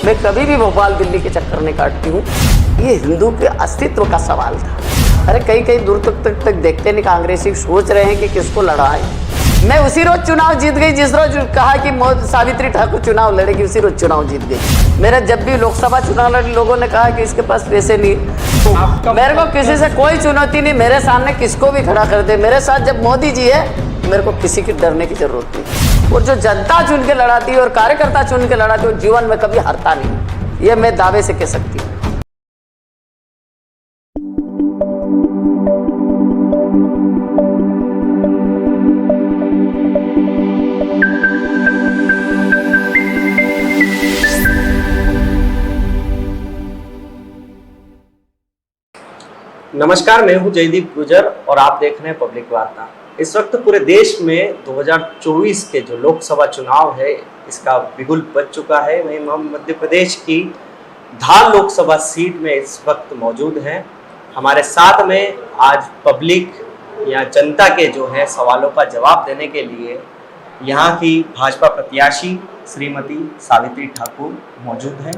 मैं कभी भी भोपाल दिल्ली के चक्कर नहीं काटती हूँ। ये हिंदू के अस्तित्व का सवाल था। अरे कई दूर तक देखते नहीं, कांग्रेसी सोच रहे हैं कि किसको लड़ाएं। मैं उसी रोज चुनाव जीत गई जिस रोज कहा कि सावित्री ठाकुर चुनाव लड़ेगी, उसी रोज चुनाव जीत गई। मेरा जब भी लोकसभा चुनाव लड़े लोगों ने कहा कि इसके पास पैसे नहीं, तो मेरे को किसी से कोई चुनौती नहीं, मेरे सामने किसको भी खड़ा कर दे। मेरे साथ जब मोदी जी है, मेरे को किसी की डरने की जरूरत नहीं। और जो जनता चुन के लड़ाती है और कार्यकर्ता चुन के लड़ाती है, वो जीवन में कभी हारता नहीं, ये मैं दावे से कह सकती हूँ। नमस्कार, मैं हूं जयदीप गुर्जर और आप देख रहे हैं पब्लिक वार्ता। इस वक्त पूरे देश में 2024 के जो लोकसभा चुनाव है, इसका बिगुल बज चुका है। वहीं हम मध्य प्रदेश की धार लोकसभा सीट में इस वक्त मौजूद हैं। हमारे साथ में आज पब्लिक या जनता के जो है सवालों का जवाब देने के लिए यहाँ की भाजपा प्रत्याशी श्रीमती सावित्री ठाकुर मौजूद हैं।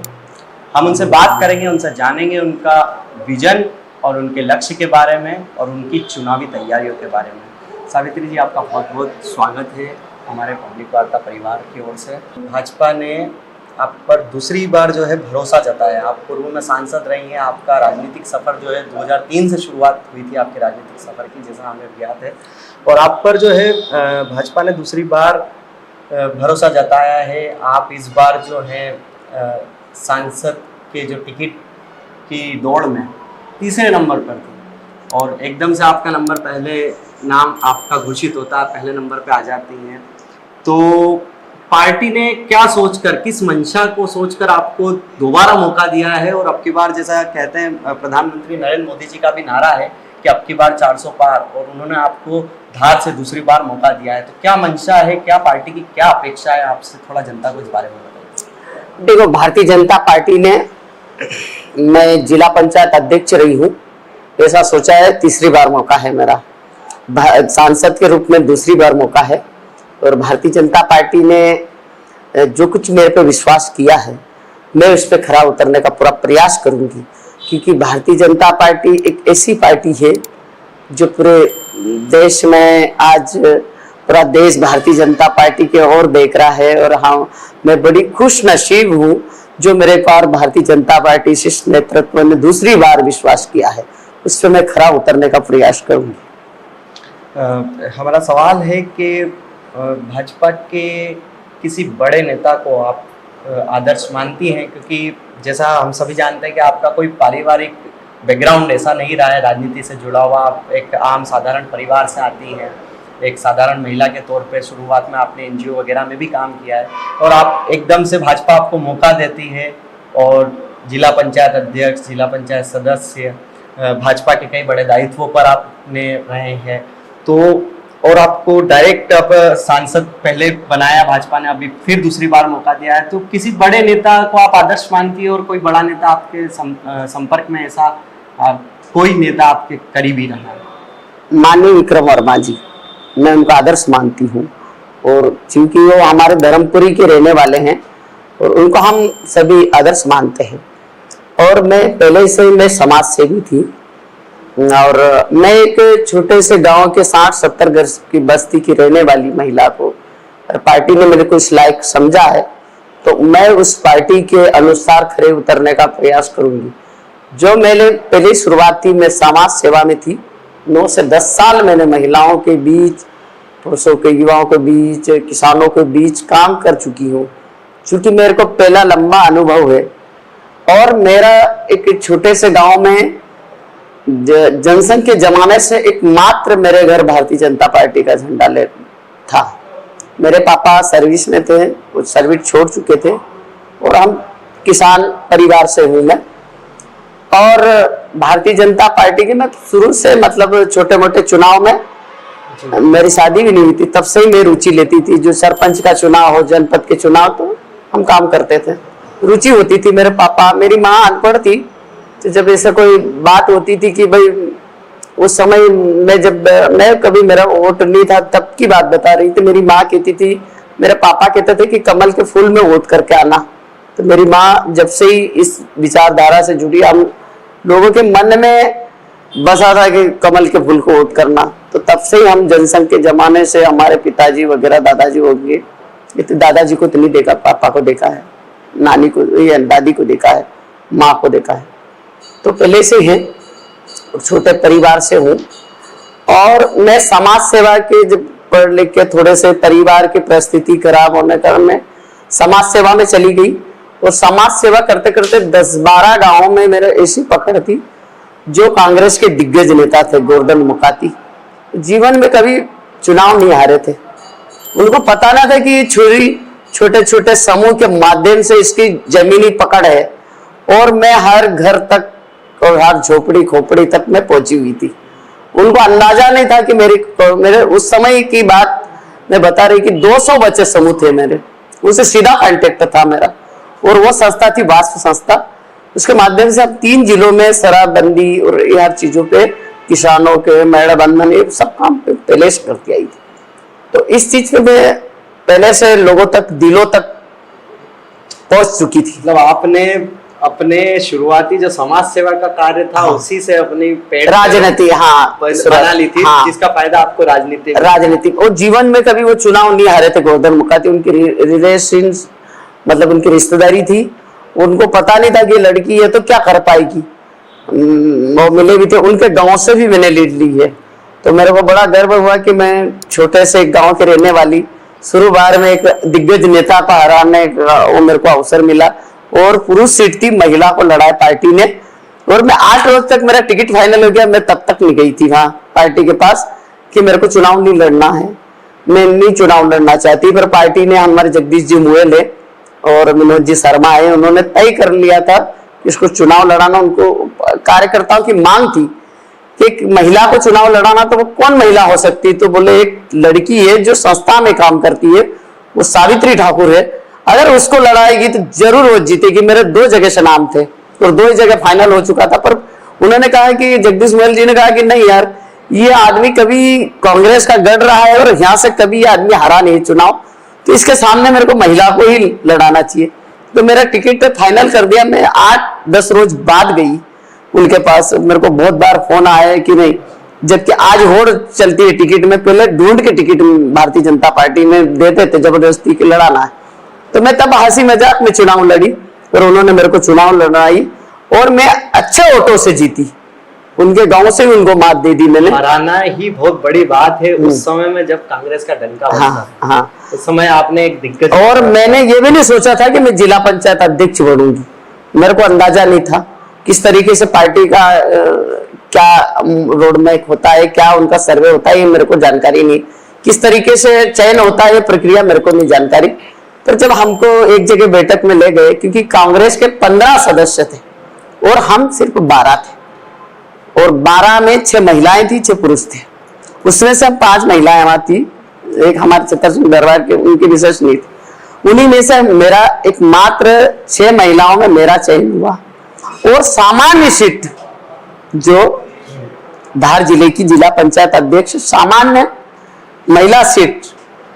हम उनसे बात करेंगे, उनसे जानेंगे उनका विजन और उनके लक्ष्य के बारे में और उनकी चुनावी तैयारियों के बारे में। सावित्री जी, आपका बहुत बहुत स्वागत है हमारे पब्लिक वार्ता परिवार की ओर से। भाजपा ने आप पर दूसरी बार जो है भरोसा जताया। आप पूर्व में सांसद रही हैं, आपका राजनीतिक सफ़र जो है 2003 से शुरुआत हुई थी आपके राजनीतिक सफ़र की, जैसा हमें ज्ञात है। और आप पर जो है भाजपा ने दूसरी बार भरोसा जताया है। आप इस बार जो है सांसद के जो टिकट की दौड़ में तीसरे नंबर पर थी और एकदम से आपका नंबर पहले नाम आपका घोषित होता है, पहले नंबर पे आ जाती हैं। तो पार्टी ने क्या सोचकर, किस मंशा को सोचकर आपको दोबारा मौका दिया है? और अब की बार जैसा कहते हैं प्रधानमंत्री नरेंद्र मोदी जी का भी नारा है कि अब की बार 400 पार, और उन्होंने आपको धार से दूसरी बार मौका दिया है। तो क्या मंशा है, क्या पार्टी की क्या अपेक्षा है आपसे? थोड़ा जनता को इस बारे में बताइए। देखो, भारतीय जनता पार्टी ने, मैं जिला पंचायत अध्यक्ष रही हूँ, ऐसा सोचा है तीसरी बार मौका है मेरा, सांसद के रूप में दूसरी बार मौका है। और भारतीय जनता पार्टी ने जो कुछ मेरे पे विश्वास किया है, मैं उस पर खरा उतरने का पूरा प्रयास करूंगी, क्योंकि भारतीय जनता पार्टी एक ऐसी पार्टी है जो पूरे देश में आज पूरा देश भारतीय जनता पार्टी की ओर देख रहा है। और हाँ, मैं बड़ी खुश नसीब हूँ जो मेरे पर भारतीय जनता पार्टी शीर्ष नेतृत्व ने दूसरी बार विश्वास किया है, उस पर मैं खरा उतरने का प्रयास करूंगी। हमारा सवाल है कि भाजपा के किसी बड़े नेता को आप आदर्श मानती हैं? क्योंकि जैसा हम सभी जानते हैं कि आपका कोई पारिवारिक बैकग्राउंड ऐसा नहीं रहा है राजनीति से जुड़ा हुआ। आप एक आम साधारण परिवार से आती हैं, एक साधारण महिला के तौर पे शुरुआत में आपने एनजीओ वगैरह में भी काम किया है, और आप एकदम से भाजपा आपको मौका देती है और जिला पंचायत अध्यक्ष, जिला पंचायत सदस्य, भाजपा के कई बड़े दायित्वों पर आपने रहे हैं। तो और आपको डायरेक्ट अब सांसद पहले बनाया भाजपा ने, अभी फिर दूसरी बार मौका दिया है। तो किसी बड़े नेता को आप आदर्श मानती है? और कोई बड़ा नेता आपके संपर्क में ऐसा कोई नेता आपके करीबी रहा है? माननीय विक्रम वर्मा जी, मैं उनका आदर्श मानती हूँ। और क्योंकि वो हमारे धर्मपुरी के रहने वाले हैं और उनको हम सभी आदर्श मानते हैं। और मैं पहले से मैं समाज सेवी थी और मैं एक छोटे से गांव के 60-70 घर की बस्ती की रहने वाली महिला को पार्टी ने मेरे को इस लायक समझा है, तो मैं उस पार्टी के अनुसार खरे उतरने का प्रयास करूंगी। जो मैंने पहली शुरुआत थी, मैं समाज सेवा में थी। 9 से 10 साल मैंने महिलाओं के बीच, पुरुषों के, युवाओं के बीच, किसानों के बीच काम कर चुकी हूँ। चूंकि मेरे को पहला लंबा अनुभव है और मेरा एक छोटे से गांव में जनसंघ के जमाने से एक मात्र मेरे घर भारतीय जनता पार्टी का झंडा ले था। मेरे पापा सर्विस में थे, वो सर्विस छोड़ चुके थे और हम किसान परिवार से हूँ मैं। और भारतीय जनता पार्टी की मैं शुरू से, मतलब छोटे मोटे चुनाव में, मेरी शादी भी नहीं हुई थी तब से ही मैं रुचि लेती थी। जो सरपंच का चुनाव हो, जनपद के चुनाव, तो हम काम करते थे, रुचि होती थी। मेरे पापा, मेरी माँ अनपढ़ थी, तो जब ऐसा कोई बात होती थी कि भाई, उस समय में जब मैं कभी मेरा वोट नहीं था तब की बात बता रही थी, मेरी माँ कहती थी, मेरे पापा कहते थे कि कमल के फूल में वोट करके आना। तो मेरी माँ जब से ही इस विचारधारा से जुड़ी, हम लोगों के मन में बसा था कि कमल के फूल को वोट करना, तो तब से ही हम जनसंघ के जमाने से हमारे पिताजी वगैरह, दादाजी हो गए, दादाजी को तो नहीं देखा, पापा को देखा है, नानी को या दादी को देखा है, माँ को देखा है, तो पहले से है, छोटे परिवार से हूँ। और मैं समाज सेवा के जब पढ़ लिख के थोड़े से परिवार की परिस्थिति खराब होने कारण मैं समाज सेवा में चली गई, और समाज सेवा करते करते 10-12 गांवों में मेरे ऐसी पकड़ थी। जो कांग्रेस के दिग्गज नेता थे, गोवर्धन मुकाती, जीवन में कभी चुनाव नहीं हारे थे। उनको पता ना था कि छोटे छोटे समूह के माध्यम से इसकी जमीनी पकड़ है, और मैं हर घर तक और हर झोपड़ी खोपड़ी तक मैं पहुंची हुई थी। उनको अंदाजा नहीं था कि मेरे उस समय की बात मैं बता रही कि 200 बच्चे समूह थे मेरे, उनसे सीधा कांटेक्ट था मेरा, और वो संस्था थी वास्प संस्था। उसके माध्यम से अब 3 जिलों में शराबबंदी और ये हर चीजों पे, किसानों के मेड़ा बंधन, ये सब काम पहले से करती आई थी। तो इस चीज पे मैं पहले से लोगों तक, दिलों तक पहुंच चुकी थी। मतलब आपने अपने शुरुआती जो समाज सेवा का कार्य था, हाँ, उसी से अपनी राजनीति बना ली थी, हाँ, जिसका फायदा आपको राजनीतिक। और जीवन में कभी वो चुनाव नहीं हारे थे गोवर्धन मुकाती। उनकी रिलेशन, मतलब उनकी रिश्तेदारी थी, उनको पता नहीं था कि लड़की है तो क्या कर पाएगी। वो मिले भी थे, उनके गांव से भी मैंने लीड ली है, तो मेरे को बड़ा गर्व हुआ कि मैं छोटे से एक गांव के रहने वाली, शुरू बार में एक दिग्गज नेता को हराने वो मेरे को अवसर मिला, और पुरुष सीट थी, महिला को लड़ाई पार्टी ने, और मैं 8 रोज तक मेरा टिकट फाइनल हो गया। मैं तब तक नहीं गई थी वहां पार्टी के पास कि मेरे को चुनाव नहीं लड़ना है, मैं नहीं चुनाव लड़ना चाहती। फिर पार्टी ने, हमारे जगदीश जी मुएले और मनोज जी शर्मा आए, उन्होंने तय कर लिया था कि इसको चुनाव लड़ाना। उनको कार्यकर्ताओं की मांग थी कि एक महिला को चुनाव लड़ाना, तो वो कौन महिला हो सकती, तो बोले एक लड़की है जो संस्था में काम करती है, वो सावित्री ठाकुर है, अगर उसको लड़ाएगी तो जरूर वो जीतेगी। मेरे 2 जगह से नाम थे और 2 जगह फाइनल हो चुका था, पर उन्होंने कहा कि जगदीश मुएल जी ने कहा कि नहीं यार, ये आदमी कभी कांग्रेस का गढ़ रहा है और यहाँ से कभी ये आदमी हारा नहीं चुनाव, तो इसके सामने मेरे को महिला को ही लड़ाना चाहिए। तो मेरा टिकट फाइनल कर दिया। मैं 8-10 रोज बाद गई उनके पास, मेरे को बहुत बार फोन आया है कि नहीं, जबकि आज होड़ चलती है टिकट में, पहले ढूंढ के टिकट भारतीय जनता पार्टी में देते थे, जबरदस्ती के लड़ाना है। तो मैं तब हंसी मजाक में चुनाव लड़ी, और उन्होंने मेरे को चुनाव लड़ाई, और मैं अच्छे वोटों से जीती। उनके गांव से ही उनको मात दे दी मैंने। हराना ही बहुत बड़ी बात है उस समय में, जब कांग्रेस का डंका बजा। हाँ, उस समय आपने एक दिग्गज, और मैंने ये भी नहीं सोचा था कि मैं जिला पंचायत अध्यक्ष बनूंगी। मेरे को अंदाजा नहीं था किस तरीके से पार्टी का क्या रोड मैप होता है, क्या उनका सर्वे होता है, ये मेरे को जानकारी नहीं। किस तरीके से चयन होता है, प्रक्रिया मेरे को नहीं जानकारी। पर जब हमको एक जगह बैठक में ले गए, क्योंकि कांग्रेस के 15 सदस्य थे और हम सिर्फ 12 थे, और 12 में 6 महिलाएं थी, 6 पुरुष थे। उसमें से 5 महिलाएं हमारी थी, एक हमारे चित्तर सिंह दरबार के, उनकी विशेष नहीं थी। उन्हीं में से मेरा एकमात्र 6 महिलाओं में मेरा चयन हुआ, और सामान्य सीट जो धार जिले की जिला पंचायत अध्यक्ष सामान्य महिला सीट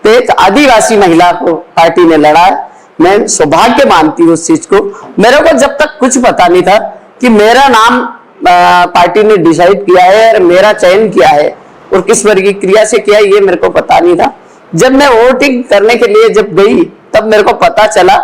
पे एक आदिवासी महिला को पार्टी ने लड़ा है। मैं सौभाग्य मानती हूँ उस चीज को। मेरे को जब तक कुछ पता नहीं था कि मेरा नाम पार्टी ने डिसाइड किया है और मेरा चयन किया है, और किस प्रक्रिया से किया है ये मेरे को पता नहीं था। जब मैं वोटिंग करने के लिए जब गई, तब मेरे को पता चला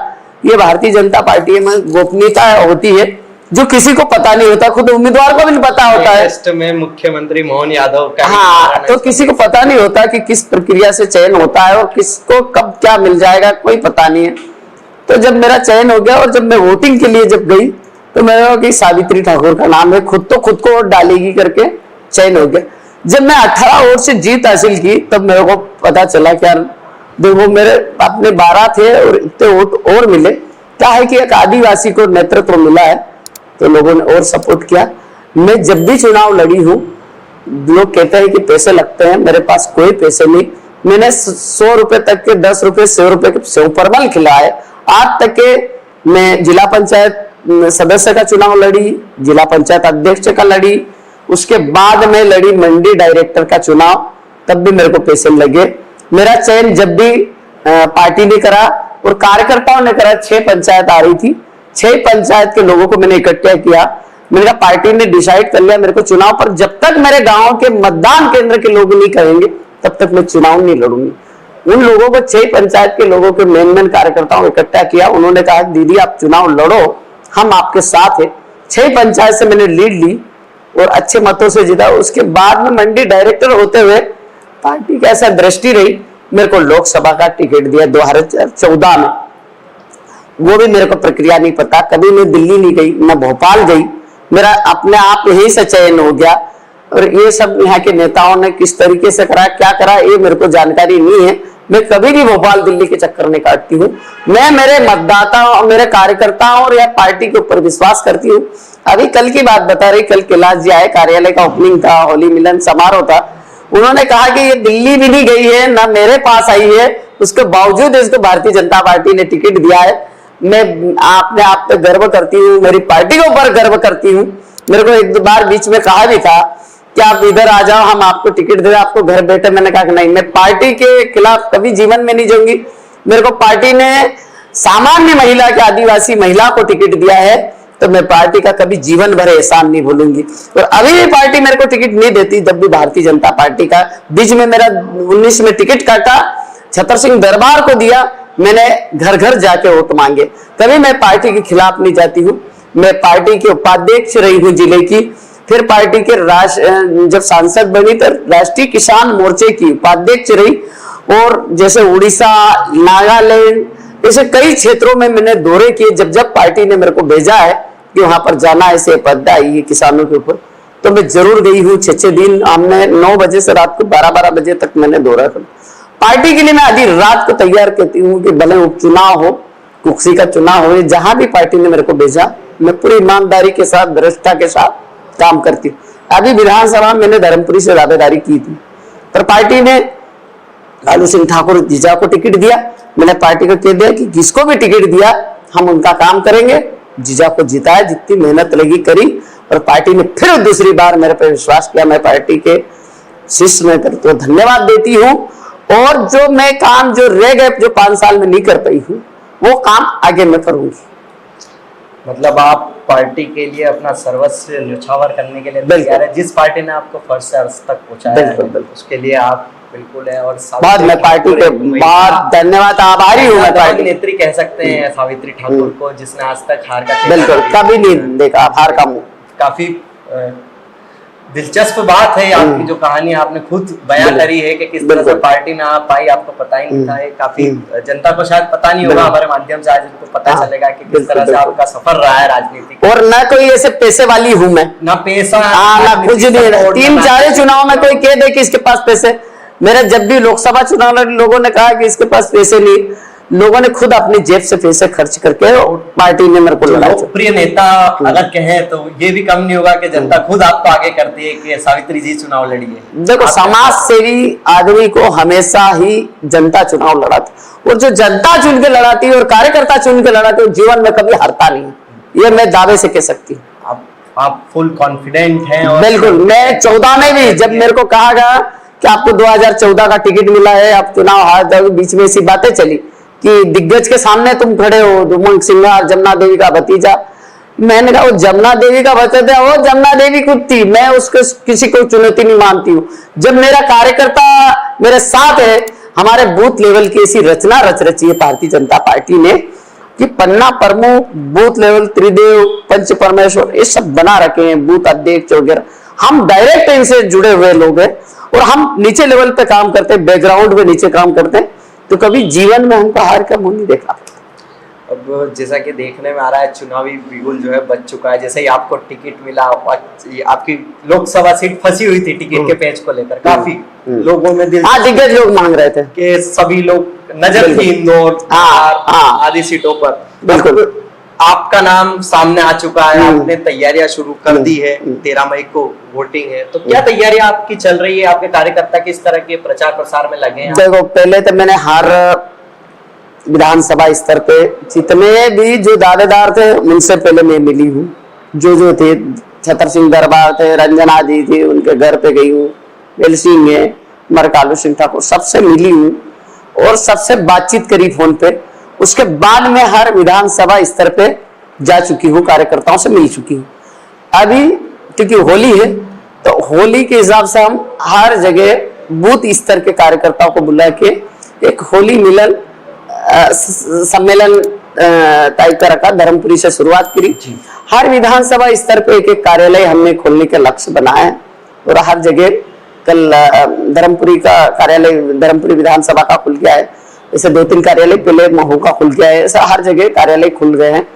ये भारतीय जनता पार्टी में गोपनीयता होती है, जो किसी को पता नहीं होता, खुद उम्मीदवार को भी नहीं पता होता है। टेस्ट में मुख्यमंत्री मोहन यादव का, हाँ, तो किसी को पता नहीं होता कि किस प्रक्रिया से चयन होता है और किसको कब क्या मिल जाएगा, कोई पता नहीं है। तो जब मेरा चयन हो गया और जब मैं वोटिंग के लिए जब गई, तो मेरे को सावित्री ठाकुर का नाम है, खुद को वोट डालेगी करके चयन हो गया। जब मैं 18 वोट से जीत हासिल की, तब मेरे को पता चला कि यार देखो, मेरे अपने 12 थे और इतने वोट और मिले। क्या है कि एक आदिवासी को नेतृत्व मिला है, तो लोगों ने और सपोर्ट किया। मैं जब भी चुनाव लड़ी हूँ, लोग कहते हैं कि पैसे लगते हैं, मेरे पास कोई पैसे नहीं। मैंने 100 रुपए तक के, 10 रुपए, 100 रुपए के सेव परमल खिलाए। आज तक के मैं जिला पंचायत सदस्य का चुनाव लड़ी, जिला पंचायत अध्यक्ष का लड़ी, उसके बाद में लड़ी मंडी डायरेक्टर का चुनाव, तब भी मेरे को पैसे लगे। मेरा चयन जब भी पार्टी ने करा, और कार्यकर्ताओं ने करा 6 पंचायत आ रही थी, 6 पंचायत के लोगों को मैंने इकट्ठा किया। मैंने कहा पार्टी ने डिसाइड कर लिया मेरे को चुनाव पर जब तक मेरे गांव के मतदान केंद्र के लोग नहीं कहेंगे तब तक मैं चुनाव नहीं लड़ूंगी। उन लोगों को 6 पंचायत के लोगों के मेन कार्यकर्ताओं को इकट्ठा किया। उन्होंने कहा दीदी आप चुनाव लड़ो, हम आपके साथ है। 6 पंचायत से मैंने लीड ली और अच्छे मतों से जीता। उसके बाद में मंडी डायरेक्टर होते हुए पार्टी की ऐसा दृष्टि रही, मेरे को लोकसभा का टिकट दिया 2014 में। वो भी मेरे को प्रक्रिया नहीं पता, कभी मैं दिल्ली नहीं गई न भोपाल गई, मेरा अपने आप यही से चयन हो गया। और ये सब यहाँ के नेताओं ने किस तरीके से करा, क्या करा, ये मेरे को जानकारी नहीं है। मैं कभी भी भोपाल दिल्ली के चक्कर नहीं काटती हूँ। मैं मेरे मतदाताओं, मेरे कार्यकर्ताओं और या पार्टी के ऊपर विश्वास करती हूँ। अभी कल की बात बता रही, कल कैलाश जी आए, कार्यालय का ओपनिंग था, होली मिलन समारोह था। उन्होंने कहा कि ये दिल्ली भी नहीं गई है ना मेरे पास आई है, उसके बावजूद इसको भारतीय जनता पार्टी ने टिकट दिया है। मैं अपने आप पे गर्व करती हूँ, मेरी पार्टी के ऊपर गर्व करती हूँ। मेरे को एक दो बार बीच में कहा भी था कि आप इधर आ जाओ, हम आपको टिकट दे, आपको घर बैठे। मैंने कहा कि नहीं, मैं पार्टी के खिलाफ कभी जीवन में नहीं जाऊंगी। मेरे को पार्टी ने सामान्य महिला के, आदिवासी महिला को टिकट दिया है तो मैं पार्टी का कभी जीवन भर एहसान नहीं भूलूंगी। और अभी भी पार्टी मेरे को टिकट नहीं देती। जब भी भारतीय जनता पार्टी का बीच में मेरा 19 में टिकट काटा, छतर सिंह दरबार को दिया, मैंने घर घर जाके वोट मांगे। कभी मैं पार्टी के खिलाफ नहीं जाती हूँ। मैं पार्टी की उपाध्यक्ष रही हूँ जिले की, फिर पार्टी के जब सांसद बनी तो राष्ट्रीय किसान मोर्चे की उपाध्यक्ष रही। और जैसे उड़ीसा, नागालैंड, ऐसे कई क्षेत्रों में मैंने दौरे किए। जब जब पार्टी ने मेरे को भेजा है कि वहां पर जाना, ऐसे आपदा आई है किसानों के ऊपर, तो मैं जरूर गई हूँ। 6 दिन हमने 9 बजे से रात को 12-12 बजे तक मैंने दौरा कर पार्टी के लिए। मैं आधी रात को तैयार करती हूँ कि भले उपचुनाव हो, कुर्सी का चुनाव हो, जहां भी पार्टी ने मेरे को भेजा मैं पूरी ईमानदारी के साथ, दृढ़ता के साथ काम करती हूँ। अभी विधानसभा में मैंने धर्मपुरी से दावेदारी की थी, पर पार्टी ने लालू सिंह ठाकुर जीजा को टिकट दिया। मैंने पार्टी को कह दिया कि जिसको भी टिकट दिया हम उनका काम करेंगे। जीजा को जिताया, जितनी मेहनत लगी करी, और पार्टी ने फिर दूसरी बार मेरे पे विश्वास किया। मैं पार्टी के शिष्य में तो धन्यवाद देती हूँ। और जो मैं काम जो रह गए, जो 5 साल में नहीं कर पाई हूँ, वो काम आगे मैं करूंगी। मतलब आप पार्टी के लिए अपना सर्वस्व न्यौछावर करने के लिए तैयार है। जिस पार्टी ने आपको फर्श से अर्श तक पहुंचाया है, उसके लिए आप बिल्कुल है। और बहुत मैं पार्टी के बहुत धन्यवाद आभारी हूँ। मैं पार्टी नेत्री कह सकते हैं सावित्री ठाकुर को, जिसने आज तक हार का बिल्कुल कभी नहीं देखा हार का मुंह। काफी दिलचस्प बात है आपकी जो कहानी आपने खुद बयान करी है कि किस तरह से पार्टी में आप आई, आपको पता ही नहीं था। काफी जनता को शायद पता नहीं होगा, हमारे माध्यम से आज उनको पता चलेगा कि किस तरह से आपका सफर रहा है राजनीति। और ना कोई ऐसे पैसे वाली हूँ मैं, ना पैसा, ना कुछ नहीं। 3-4 चुनाव में कोई कह दे कि इसके पास पैसे, मेरा जब भी लोकसभा चुनाव लोगों ने कहा कि इसके पास पैसे नहीं, लोगों ने खुद अपनी जेब से पैसे खर्च करके पार्टी ने मेरे को लड़ा। लोकप्रिय नेता अगर कहें तो ये भी कम नहीं होगा कि जनता खुद आपको आगे करती है कि सावित्री जी चुनाव लड़िए। देखो, समाज सेवी आदमी को हमेशा ही जनता चुनाव लड़ाती, और जो जनता चुन के लड़ाती है और कार्यकर्ता चुन के लड़ाती है, जीवन में कभी हारता नहीं, ये मैं दावे से कह सकती हूँ। आप फुल कॉन्फिडेंट हैं? बिल्कुल। मैं 14 में भी जब मेरे को कहा गया कि आपको 2014 का टिकट मिला है, आप चुनाव हार जाओगे, बीच में ऐसी बातें चली कि दिग्गज के सामने तुम खड़े हो, उमंग सिंगार, जमुना देवी का भतीजा। मैंने कहा वो जमुना देवी का भतीजा, वो जमुना देवी खुद थी, मैं उसको किसी को चुनौती नहीं मानती हूँ। जब मेरा कार्यकर्ता मेरे साथ है, हमारे बूथ लेवल की ऐसी रचना रची है भारतीय जनता पार्टी ने कि पन्ना प्रमुख, बूथ लेवल त्रिदेव, पंच परमेश्वर, ये सब बना रखे हैं, बूथ अध्यक्ष वगैरह। हम डायरेक्ट इनसे जुड़े हुए लोग हैं और हम नीचे लेवल पे काम करते हैं, बैकग्राउंड में नीचे काम करते हैं, तो कभी जीवन में हमको हार का मुंह नहीं देखा। अब जैसा कि देखने में आ रहा है चुनावी बिगुल जो है बच चुका है। जैसे ही आपको टिकट मिला, आपकी लोकसभा सीट फंसी हुई थी टिकट के पेज को लेकर, काफी लोगों में दिग्गज लोग मांग रहे थे कि सभी लोग नजर थी इंदौर आदि सीटों पर। बिल्कुल आपका नाम सामने आ चुका है, आपने तैयारियां शुरू कर दी है, 13 मई को वोटिंग है, तो क्या तैयारियां आपकी चल रही है? आपके कार्यकर्ता किस तरह के प्रचार प्रसार में लगे हैं? देखो, पहले तो मैंने हर विधानसभा स्तर पे जितने भी जो दावेदार थे उनसे पहले मैं मिली हूँ। जो थे, छतर सिंह दरबार थे, रंजना दी थी, उनके घर पे गई हूँ, एल सिंह है, लालू सिंह ठाकुर, सबसे मिली हूँ और सबसे बातचीत करी फोन पे। उसके बाद में हर विधानसभा स्तर पे जा चुकी हूँ, कार्यकर्ताओं से मिल चुकी हूँ। अभी क्योंकि होली है तो होली के हिसाब से हम हर जगह बूथ स्तर के कार्यकर्ताओं को बुला के एक होली मिलन सम्मेलन टाइप का रखा। धर्मपुरी से शुरुआत करी, हर विधानसभा स्तर पे एक एक कार्यालय हमने खोलने का लक्ष्य बनाया है और हर जगह कल धर्मपुरी का कार्यालय धर्मपुरी विधानसभा का खुल गया है, ऐसे 2-3 कार्यालय पहले महू का खुल गया है, ऐसा हर जगह कार्यालय खुल गए हैं।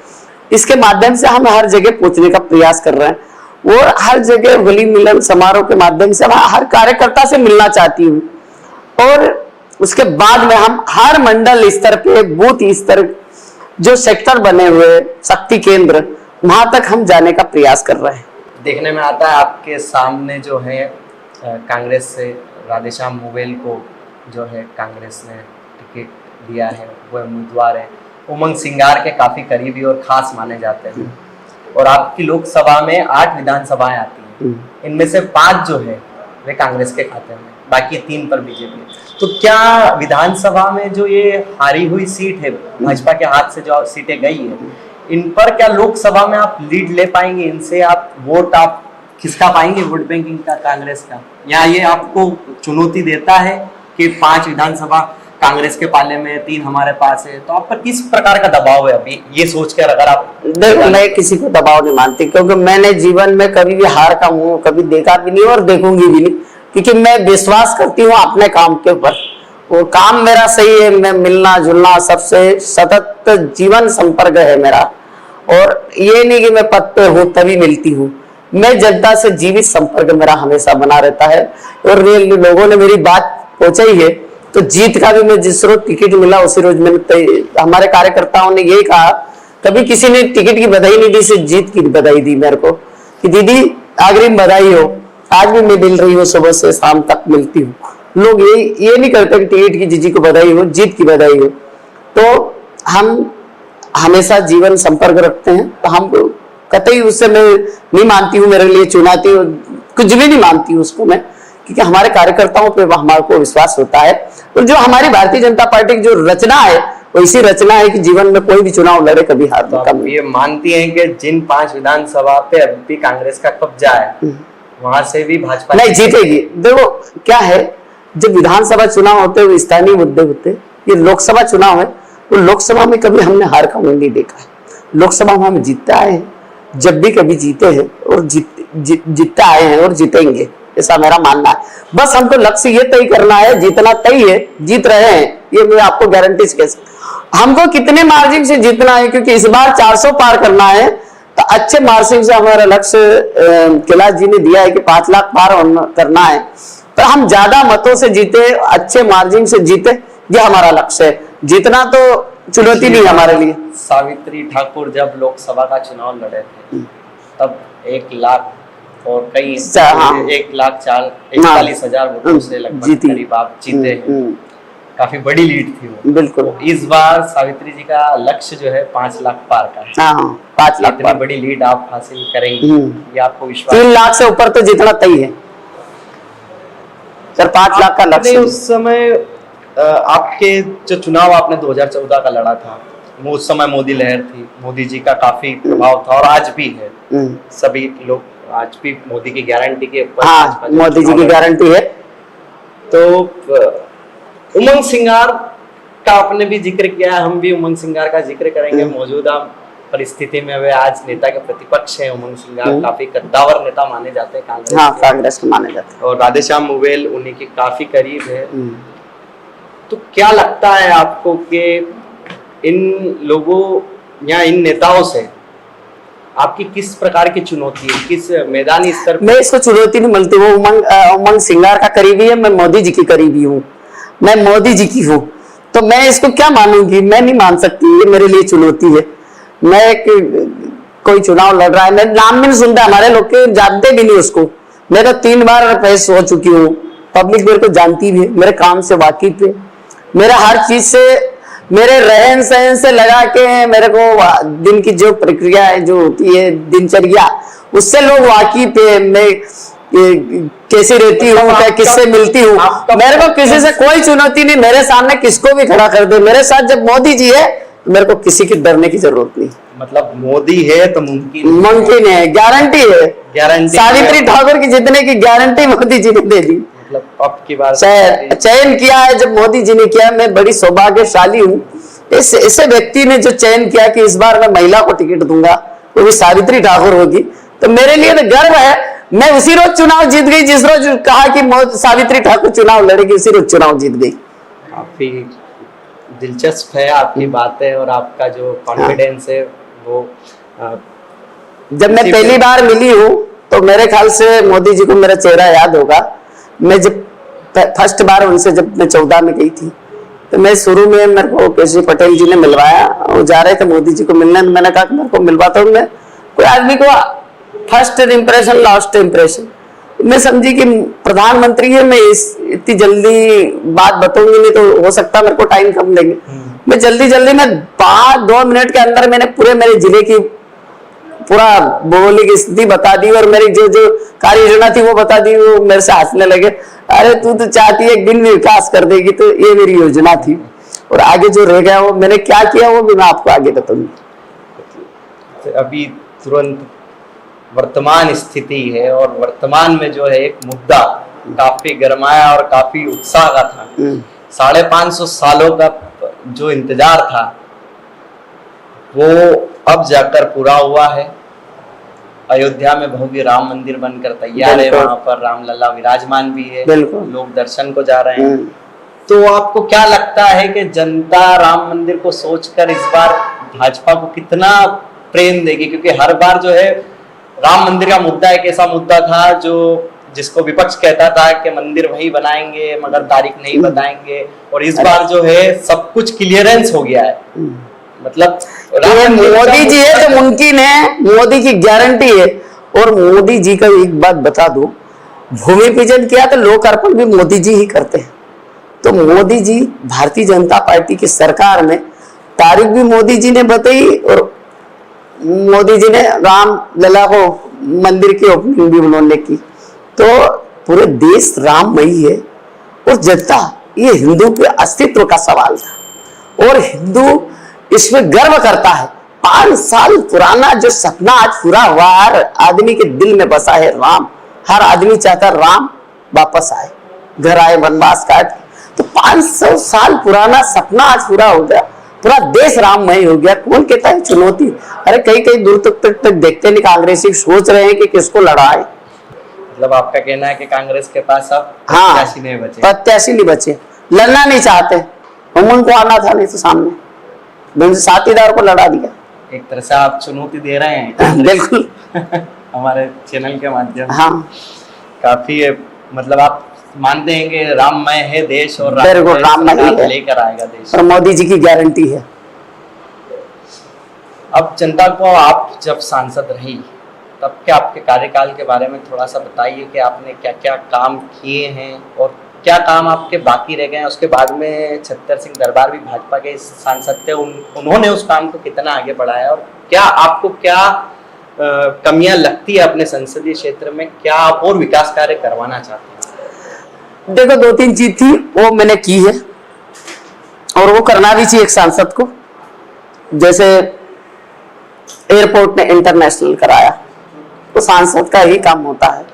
इसके माध्यम से हम हर जगह पहुंचने का प्रयास कर रहे हैं और हर जगह होली मिलन समारोह के माध्यम से हर कार्यकर्ता से मिलना चाहती हूँ और उसके बाद में हम हर मंडल स्तर पे बूथ स्तर जो सेक्टर बने हुए शक्ति केंद्र वहां तक हम जाने का प्रयास कर रहे हैं। देखने में आता है आपके सामने जो है कांग्रेस से राधेश्याम मोवेल को जो है कांग्रेस ने टिकट दिया है, वो उम्मीदवार है, उमंग सिंगार के काफी करीबी और खास माने जाते हैं और आपकी लोकसभा में 8 विधानसभाएं आती हैं, इनमें से 5 जो है वे कांग्रेस के खाते में, बाकी 3 पर बीजेपी। तो क्या विधानसभा में जो ये हारी हुई सीट है, भाजपा के हाथ से जो सीटें गई है, इन पर क्या लोकसभा में आप लीड ले पाएंगे? इनसे आप वोट आप खिसका पाएंगे, वोट बैंकिंग का कांग्रेस का, या ये आपको चुनौती देता है कि 5 विधानसभा कांग्रेस के पाले में, 3 हमारे पास है, तो आप पर किस प्रकार का दबाव है अभी ये सोचकर? अगर आप देखो, मैं किसी को दबाव नहीं मानती क्योंकि मैंने जीवन में कभी भी हार का मुंह कभी देखा भी नहीं और देखूंगी भी नहीं, क्योंकि मैं विश्वास करती हूँ अपने काम के ऊपर। वो काम मेरा सही है, मैं मिलना जुलना सबसे सतत जीवन संपर्क है मेरा, और ये नहीं कि मैं पद पे हूँ तभी मिलती हूँ, मैं जनता से जीवित संपर्क मेरा हमेशा बना रहता है और लोगों ने मेरी बात पहुंचाई है तो जीत का भी मैं जिस रोज टिकट मिला उसी रोज मैंने हमारे कार्यकर्ताओं ने यही कहा, कभी किसी ने टिकट की बधाई नहीं दी, सिर्फ जीत की बधाई दी मेरे को कि दीदी अग्रिम बधाई हो। आज भी मैं मिल रही हूँ, सुबह से शाम तक मिलती हूँ। लोग ये नहीं करते कि टिकट की जीजी को बधाई हो, जीत की बधाई हो। तो हम हमेशा जीवन संपर्क रखते हैं, तो हम कतई उससे मैं नहीं मानती हूँ मेरे लिए चुनौती, कुछ भी नहीं मानती हूँ उसको मैं, क्योंकि हमारे कार्यकर्ताओं पे हमारे को विश्वास होता है। और जो हमारी भारतीय जनता पार्टी की जो रचना है वो इसी रचना है कि जीवन में कोई भी चुनाव लड़े कभी हार तो आप ये मानती हैं कि जिन 5 विधानसभा पे अभी भी कांग्रेस का कब्जा है वहां से भी भाजपा नहीं जीतेगी? देखो क्या है, जब विधानसभा चुनाव होते हैं स्थानीय मुद्दे होते, ये लोकसभा चुनाव है तो लोकसभा में कभी हमने हार का मुंह नहीं देखा है। लोकसभा में हम जीतते आए हैं, जब भी कभी जीते हैं और जीतते आए हैं और जीतेंगे, ऐसा मेरा मानना है। बस हमको लक्ष्य ये तय करना है, जीतना तय है, जीत रहे हैं, ये मैं आपको गारंटी से कह सकता। हमको कितने मार्जिन से जीतना है, क्योंकि इस बार 400 पार करना है, तो अच्छे मार्जिन से हमारा लक्ष्य कैलाश जी ने दिया है कि 5 लाख पार करना है, तो हम ज्यादा मतों से जीते, अच्छे मार्जिन से जीते, ये हमारा लक्ष्य है। जीतना तो चुनौती नहीं हमारे लिए। सावित्री ठाकुर जब लोकसभा का चुनाव लड़े थे तब 1 लाख और कई 1,41,000 वोटों से लगभग करीब आप जीते हैं, काफी बड़ी लीड थी वो। बिल्कुल। तो इस बार सावित्री जी का लक्ष्य जो है 5 लाख पार का है। 5 लाख इतनी बड़ी लीड आप हासिल करेंगे, ये आपको विश्वास? 3 लाख से ऊपर तो जितना तय है सर, 5 लाख का लक्ष्य। उस समय आपके जो चुनाव आपने 2014 का लड़ा था, वो उस समय मोदी लहर थी, मोदी जी का काफी प्रभाव था और आज भी है, सभी लोग आज भी मोदी की गारंटी के ऊपर। हाँ, मोदी जी की गारंटी है। तो उमंग सिंगार का आपने भी जिक्र किया है, हम भी उमंग सिंगार का जिक्र करेंगे। मौजूदा परिस्थिति में वे आज नेता के प्रतिपक्ष हैं। उमंग सिंगार काफी कद्दावर नेता माने जाते हैं कांग्रेस। हाँ, कांग्रेस के माने जाते हैं। और राधेश्याम मोवेल उन्हीं के काफी करीब है। तो क्या लगता है आपको कि इन लोगों या इन नेताओं से आपकी किस प्रकार की चुनौती है, किस मैदानी स्तर पर? मैं इसको चुनौती नहीं मिलती, वो उमंग सिंगार का करीबी है, मैं मोदी जी की करीबी हूँ, मैं मोदी जी की हूँ, तो मैं इसको क्या मानूंगी? मैं नहीं मान सकती, ये मेरे लिए चुनौती है। मैं कोई चुनाव लड़ रहा है, मैं नाम भी नहीं सुनता, हमारे लोग के जानते भी नहीं उसको। मैं तो 3 बार पेश हो चुकी हूँ, पब्लिक मेरे को जानती भी है, मेरे काम से वाकिफ है, मेरा हर चीज से, मेरे रहन सहन से लगा के मेरे को दिन की जो प्रक्रिया है, जो होती है दिनचर्या, उससे लोग वाकिफ है। मैं कैसी रहती हूँ, क्या किससे मिलती हूँ, मेरे को किसी से कोई चुनौती नहीं। मेरे सामने किसको भी खड़ा कर दे, मेरे साथ जब मोदी जी है तो मेरे को किसी की डरने की जरूरत नहीं। मतलब मोदी है तो मुमकिन है, गारंटी है, गारंटी। सावित्री ठाकुर की जीतने की गारंटी मोदी जी ने दे दी। मतलब अब की बार चयन किया है जब मोदी जी ने किया, मैं बड़ी सौभाग्यशाली हूँ ऐसे व्यक्ति ने जो चयन किया कि इस बार मैं महिला को टिकट दूंगा, वो भी सावित्री ठाकुर होगी, तो मेरे लिए तो गर्व है। मैं उसी रोज चुनाव जीत गई जिस रोज कहा कि सावित्री ठाकुर चुनाव लड़ेगी, उसी रोज चुनाव जीत गई। काफी दिलचस्प है आपकी बातें और आपका जो कॉन्फिडेंस है वो। जब मैं पहली बार मिली हूँ तो मेरे ख्याल से मोदी जी को मेरा चेहरा याद होगा। मैं जब फर्स्ट बार उनसे जब मैं 14 में गई थी, तो मैं शुरू में मेरे को केशरी पटेल जी ने मिलवाया, वो जा रहे थे मोदी जी को मिलने, मैंने कहा कि मेरे को मिलवाता हूँ। मैं कोई आदमी को फर्स्ट इम्प्रेशन लास्ट इम्प्रेशन, मैं समझी कि प्रधानमंत्री है, मैं इतनी जल्दी बात बताऊंगी नहीं तो हो सकता मेरे को टाइम कम देंगे। मैं जल्दी में 2 मिनट के अंदर मैंने पूरे मेरे जिले की पूरा भौगोलिक स्थिति बता दी और मेरी जो कार्य योजना थी वो बता दी। वो मेरे से हंसने लगे, अरे तू तो चाहती है एक दिन में विकास कर देगी, तो ये मेरी योजना थी। और आगे जो रह गया वो मैंने क्या किया वो भी मैं आपको आगे बताऊंगी। अभी तुरंत वर्तमान स्थिति है और वर्तमान में जो है एक मुद्दा काफी गरमाया और काफी उत्साह का था। 550 सालों का जो इंतजार था वो अब जाकर पूरा हुआ है। अयोध्या में भव्य राम मंदिर बनकर तैयार है, वहां पर रामलला विराजमान भी है, लोग दर्शन को जा रहे हैं। तो आपको क्या लगता है कि जनता राम मंदिर को सोचकर इस बार भाजपा को कितना प्रेम देगी? क्योंकि हर बार जो है राम मंदिर का मुद्दा एक ऐसा मुद्दा था जो जिसको विपक्ष कहता था कि मंदिर वही बनाएंगे मगर तारीख नहीं बताएंगे, और इस बार जो है सब कुछ क्लियरेंस हो गया है। मतलब मोदी जी है तो मुमकिन है, मोदी की गारंटी है। और मोदी जी का एक बात बता दो, भूमि पूजन किया तो लोकार्पण भी मोदी जी ही करते हैं। तो मोदी जी भारतीय जनता पार्टी की सरकार में तारीख भी मोदी जी ने बताई और मोदी जी ने राम लला को मंदिर की ओपनिंग भी उन्होंने की। तो पूरे देश राममयी है और जनता, ये हिंदू के अस्तित्व का सवाल था और हिंदू इसमें गर्व करता है। 5 साल पुराना जो सपना आज पूरा हुआ, हर आदमी के दिल में बसा है राम। हर आदमी चाहता राम वापस आए, घर आए वनवास काट। तो 500 साल पुराना सपना आज पूरा हो गया, पूरा देश राममय हो गया। कौन कहता है चुनौती? अरे कई दूर तक देखते नहीं, कांग्रेसी सोच रहे हैं कि किसको लड़ाए। मतलब आपका कहना है कि कांग्रेस के पास अब प्रत्याशी नहीं बचे, लड़ना नहीं चाहते। हम उनको आना था नहीं तो सामने साथीदार को लड़ा दिया। एक तरह से आप चुनौती दे रहे हैं बिल्कुल हमारे चैनल के माध्यम। हाँ, काफी मतलब आप मानते हैं कि राममय है देश और राममय लेकर आएगा देश, और मोदी जी की गारंटी है। अब जनता को आप जब सांसद रही तब के आपके कार्यकाल के बारे में थोड़ा सा बताइए कि आपने क्या क्या काम किए हैं और क्या काम आपके बाकी रह गए हैं। उसके बाद में छत्तर सिंह दरबार भी भाजपा के सांसद थे, उन्होंने उस काम को कितना आगे बढ़ाया और क्या आपको क्या कमियां लगती है अपने संसदीय क्षेत्र में, क्या आप और विकास कार्य करवाना चाहते हैं? देखो 2-3 चीज थी वो मैंने की है और वो करना भी चाहिए एक सांसद को। जैसे एयरपोर्ट ने इंटरनेशनल कराया, तो सांसद का ही काम होता है।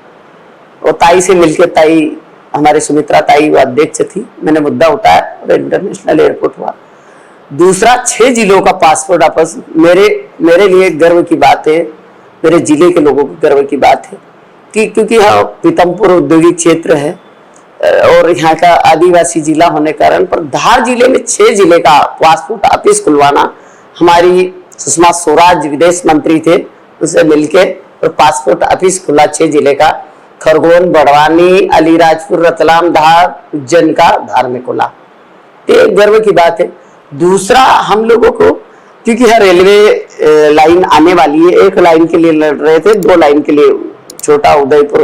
और ताई से मिलकर, ताई हमारी सुमित्रा ताई वो अध्यक्ष थी, मैंने मुद्दा उठाया और इंटरनेशनल एयरपोर्ट हुआ। दूसरा 6 जिलों का पासपोर्ट आपस मेरे लिए गर्व की बात है, मेरे जिले के लोगों को गर्व की बात है कि क्योंकि यहाँ पीतमपुर औद्योगिक क्षेत्र है और यहाँ का आदिवासी जिला होने के कारण पर धार जिले में 6 जिले का पासपोर्ट ऑफिस खुलवाना, हमारी सुषमा स्वराज विदेश मंत्री थे, उससे मिलके और पासपोर्ट ऑफिस खुला 6 जिले का, खरगोन, बड़वानी, अलीराजपुर, रतलाम, धार, उज्जैन का धार में खुला। ये गर्व की बात है। दूसरा, हम लोगों को क्योंकि हर रेलवे लाइन आने वाली है, एक लाइन के लिए लड़ रहे थे, 2 लाइन के लिए, छोटा उदयपुर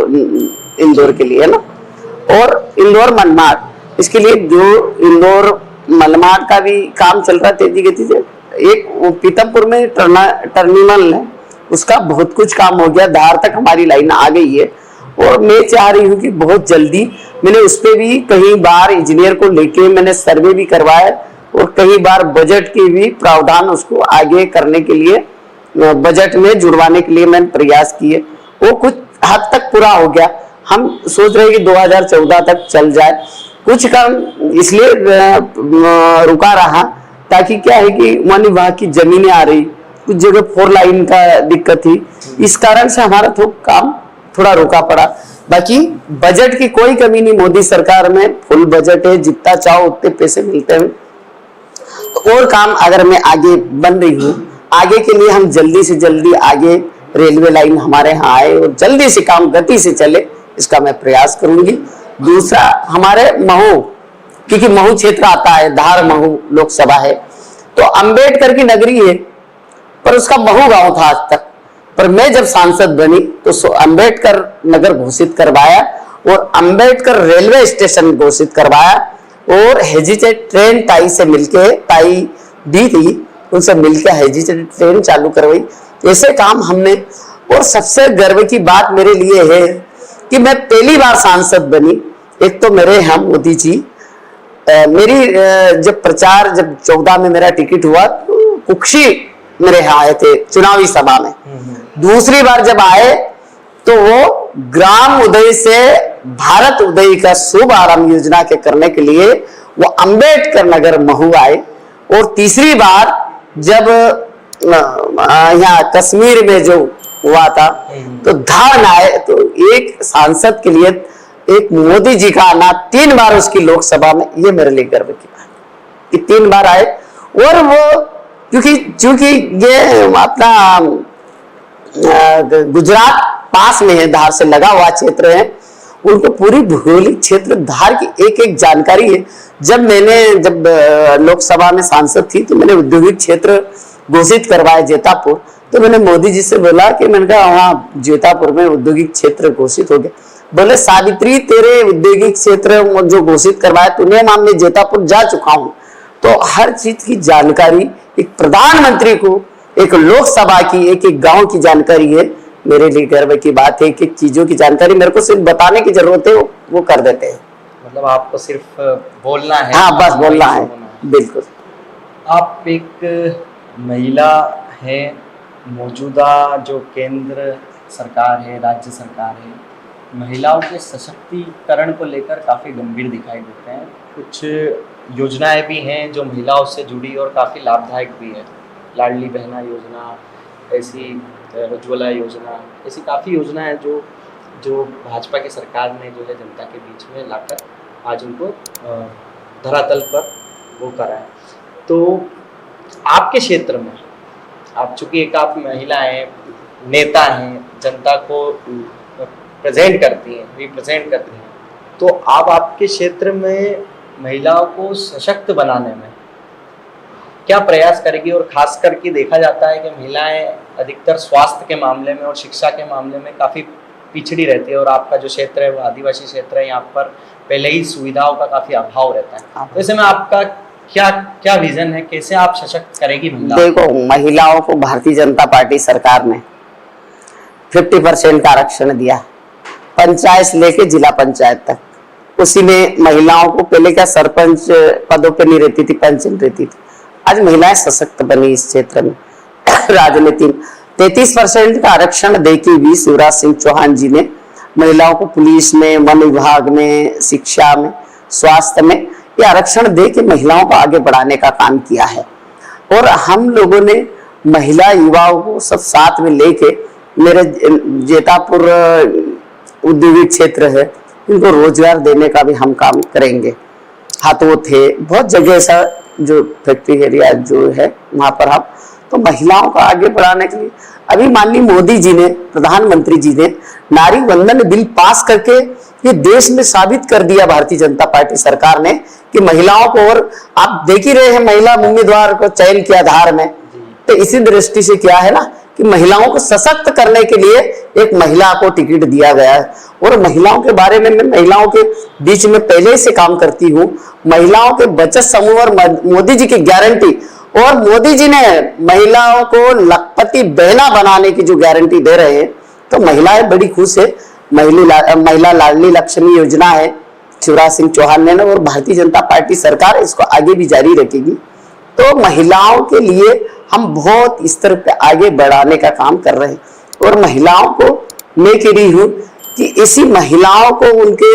इंदौर के लिए है ना, और इंदौर मनमाड़, इसके लिए जो इंदौर मनमाड़ का भी काम चल रहा है तेजी गति से। एक पीतमपुर में टर्मिनल है, उसका बहुत कुछ काम हो गया, धार तक हमारी लाइन आ गई है और मैं चाह रही हूँ कि बहुत जल्दी, मैंने उस पर भी कई बार इंजीनियर को लेके मैंने सर्वे भी करवाया और कई बार बजट की भी प्रावधान उसको आगे करने के लिए बजट में जुड़वाने के लिए मैंने प्रयास किए, वो कुछ हद तक पूरा हो गया। हम सोच रहे हैं कि 2014 तक चल जाए। कुछ काम इसलिए रुका रहा ताकि क्या है कि वन विभाग की जमीनें आ रही, कुछ जगह 4 लाइन का दिक्कत थी, इस कारण से हमारा काम थोड़ा रुका पड़ा। बाकी बजट की कोई कमी नहीं, मोदी सरकार में फुल बजट है, जितना चाहो उतने पैसे मिलते हैं। तो और काम अगर मैं आगे बन रही हूँ, आगे के लिए हम जल्दी से जल्दी आगे रेलवे लाइन हमारे यहाँ आए और जल्दी से काम गति से चले, इसका मैं प्रयास करूंगी। दूसरा, हमारे महू, क्योंकि महू क्षेत्र आता है, धार महू लोकसभा है, तो अंबेडकर की नगरी है, पर उसका महू गांव था आज तक। पर मैं जब सांसद बनी तो अंबेडकर नगर घोषित करवाया और अंबेडकर रेलवे स्टेशन घोषित करवाया और हेजिटेट ट्रेन ताई से मिलके, ताई दी थी, उनसे मिलकर हेजिटेट ट्रेन चालू करवाई। ऐसे काम हमने। और सबसे गर्व की बात मेरे लिए है कि मैं पहली बार सांसद बनी। एक तो मेरे यहाँ मोदी जी मेरी जब प्रचार, जब 14 में मेरा टिकट हुआ तो कुक्षी मेरे यहाँ आए थे चुनावी सभा में। दूसरी बार जब आए तो वो ग्राम उदय से भारत उदय का शुभ आरंभ योजना के करने के लिए वो अंबेडकर नगर महू आए। और तीसरी बार जब यहाँ कश्मीर में जो हुआ था तो धार में आए, तो एक सांसद के लिए एक मोदी जी का आना 3 बार उसकी लोकसभा में, ये मेरे लिए गर्व की बात कि 3 बार आए। और वो क्योंकि ये अपना गुजरात पास में है, धार से लगा हुआ क्षेत्र है, उनको पूरी भौगोलिक क्षेत्र धार की एक एक जानकारी है। जब लोकसभा में सांसद थी तो मैंने औद्योगिक क्षेत्र घोषित करवाया जेतापुर, तो मैंने मोदी जी से बोला कि मैंने कहा वहाँ जेतापुर में औद्योगिक क्षेत्र घोषित हो गया। बोले सावित्री, तेरे औद्योगिक क्षेत्र जो घोषित करवाया तूने, मैं जेतापुर जा चुका हूँ। तो हर चीज की जानकारी एक प्रधानमंत्री को, एक लोकसभा की, एक एक गांव की जानकारी है। मेरे लिए गर्व की बात है कि चीजों की जानकारी मेरे को सिर्फ बताने की जरूरत है, वो कर देते हैं। मतलब आपको सिर्फ बोलना है? हाँ, बस बोलना है, बिल्कुल। आप एक महिला है, मौजूदा जो केंद्र सरकार है, राज्य सरकार है, महिलाओं के सशक्तिकरण को लेकर काफ़ी गंभीर दिखाई देते हैं। कुछ योजनाएं भी हैं जो महिलाओं से जुड़ी और काफ़ी लाभदायक भी है। लाडली बहना योजना, ऐसी उज्ज्वला योजना, ऐसी काफ़ी योजनाएं हैं जो भाजपा की सरकार ने जो है जनता के बीच में लाकर आज उनको धरातल पर वो करा है। तो आपके क्षेत्र में, आप चूँकि एक आप महिला हैं, नेता हैं, जनता को प्रेजेंट करती हैं, रिप्रेजेंट करती हैं, तो आप आपके क्षेत्र में महिलाओं को सशक्त बनाने में क्या प्रयास करेगी? और खास करके देखा जाता है कि महिलाएं अधिकतर स्वास्थ्य के मामले में और शिक्षा के मामले में काफ़ी पिछड़ी रहती है, और आपका जो क्षेत्र है वो आदिवासी क्षेत्र है, यहाँ पर पहले ही सुविधाओं का काफ़ी अभाव रहता है। तो ऐसे में आपका क्या विजन है, कैसे आप सशक्त करेगी महिलाओं? देखो, महिलाओं को भारतीय जनता पार्टी सरकार ने 50% का आरक्षण दिया, पंचायत से लेके जिला पंचायत तक। उसी में महिलाओं को पहले क्या सरपंच पदों पे नहीं रहती थी, पंच रहती थी। आज महिलाएं सशक्त बनी इस क्षेत्र में। राजनीति 33% का आरक्षण देके भी शिवराज सिंह चौहान जी ने महिलाओं को पुलिस में, वन विभाग में, शिक्षा में, स्वास्थ्य में ये आरक्षण दे के महिलाओं को आगे बढ़ाने का काम किया है। और हम लोगों ने महिला युवाओं को सब साथ में लेके, मेरे जेतापुर औद्योगिक क्षेत्र है, इनको रोजगार देने का भी हम काम करेंगे। हाथों थे बहुत जगह ऐसा जो फैक्ट्री एरिया जो है वहां पर हम तो महिलाओं को आगे बढ़ाने के लिए अभी माननीय मोदी जी ने, प्रधानमंत्री जी ने नारी वंदन बिल पास करके ये देश में साबित कर दिया भारतीय जनता पार्टी सरकार ने कि महिलाओं को, और आप देख ही रहे हैं महिला उम्मीदवार को चयन के आधार में, तो इसी दृष्टि से क्या है ना कि महिलाओं को सशक्त करने के लिए एक महिला को टिकट दिया गया है। और महिलाओं के बारे में मैं महिलाओं के बीच में पहले से काम करती हूँ। महिलाओं के बचत समूह और मोदी जी की गारंटी, और मोदी जी ने महिलाओं को लखपति बहना बनाने की जो गारंटी दे रहे हैं, तो महिलाएं बड़ी खुश है। महिला लाडली लक्ष्मी योजना है, शिवराज सिंह चौहान ने ना, और भारतीय जनता पार्टी सरकार इसको आगे भी जारी रखेगी। तो महिलाओं के लिए हम बहुत स्तर पे आगे बढ़ाने का काम कर रहे हैं। और महिलाओं को मैं कह रही हूँ कि इसी महिलाओं को उनके